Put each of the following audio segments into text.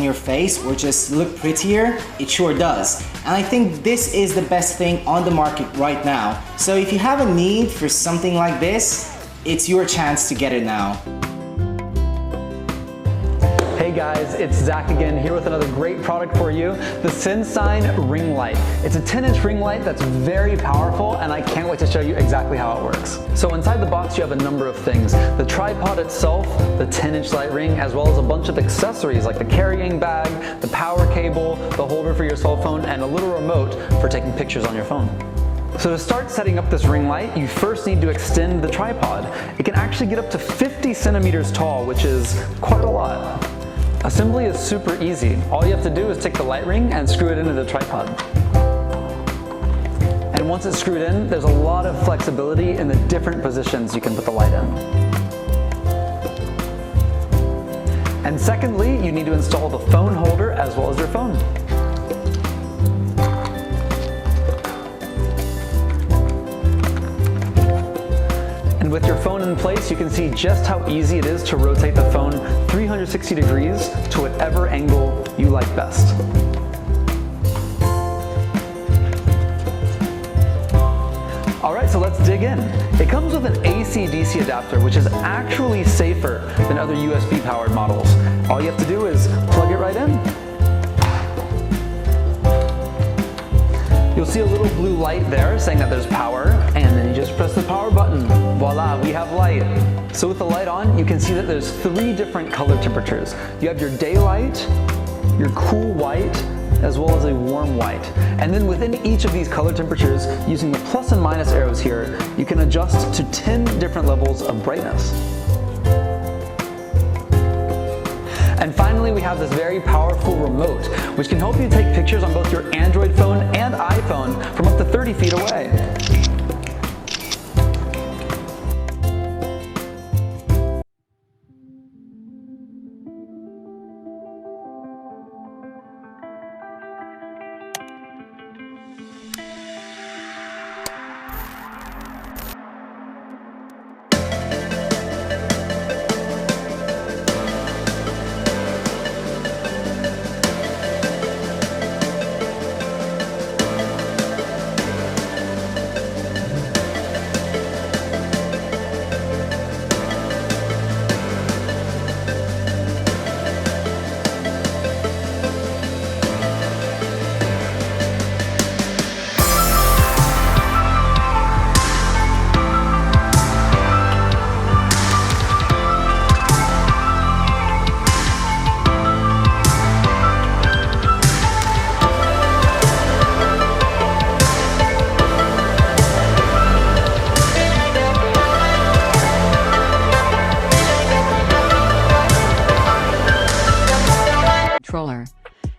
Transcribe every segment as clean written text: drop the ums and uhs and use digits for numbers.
your face or just look prettier, it sure does. And I think this is the best thing on the market right now. So if you have a need for something like this, it's your chance to get it now. Hey guys, it's Zach again, here with another great product for you, the SinSign ring light. It's a 10-inch ring light that's very powerful, and I can't wait to show you exactly how it works. So inside the box you have a number of things. The tripod itself, the 10-inch light ring, as well as a bunch of accessories like the carrying bag, the power cable, the holder for your cell phone, and a little remote for taking pictures on your phone. So to start setting up this ring light, you first need to extend the tripod. It can actually get up to 50 centimeters tall, which is quite a lot. Assembly is super easy. All you have to do is take the light ring and screw it into the tripod. And once it's screwed in, there's a lot of flexibility in the different positions you can put the light in. And secondly, you need to install the phone holder as well as your phone. And with your phone in place, you can see just how easy it is to rotate the phone 360 degrees to whatever angle you like best. Alright, so let's dig in. It comes with an AC-DC adapter, which is actually safer than other USB powered models. All you have to do is plug it right in. You'll see a little blue light there saying that there's power, and then you just press the power button. Voila, we have light. So with the light on, you can see that there's 3 different color temperatures. You have your daylight, your cool white, as well as a warm white. And then within each of these color temperatures, using the plus and minus arrows here, you can adjust to 10 different levels of brightness. And finally, we have this very powerful remote, which can help you take pictures on both your Android phone and iPhone from up to 30 feet away.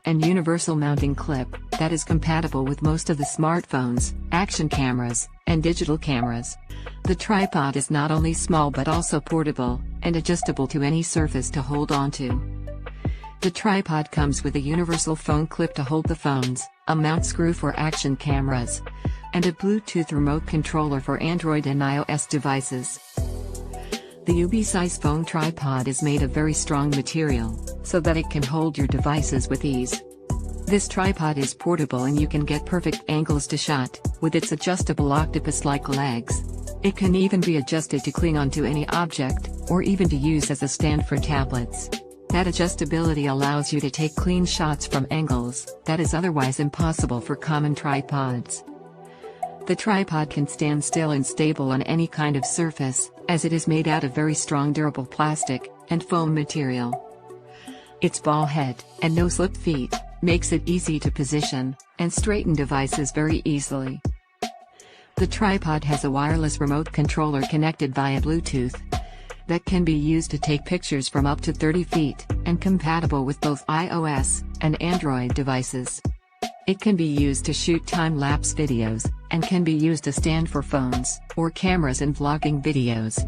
And universal mounting clip that is compatible with most of the smartphones, action cameras, and digital cameras. The tripod is not only small but also portable and adjustable to any surface to hold onto. The tripod comes with a universal phone clip to hold the phones, a mount screw for action cameras, and a Bluetooth remote controller for Android and iOS devices. The UB-size phone tripod is made of very strong material, so that it can hold your devices with ease. This tripod is portable and you can get perfect angles to shot, with its adjustable octopus-like legs. It can even be adjusted to cling onto any object, or even to use as a stand for tablets. That adjustability allows you to take clean shots from angles that is otherwise impossible for common tripods. The tripod can stand still and stable on any kind of surface, as it is made out of very strong durable plastic and foam material. Its ball head and no-slip feet makes it easy to position and straighten devices very easily. The tripod has a wireless remote controller connected via Bluetooth that can be used to take pictures from up to 30 feet and compatible with both iOS and Android devices. It can be used to shoot time-lapse videos, and can be used as stand for phones or cameras in vlogging videos.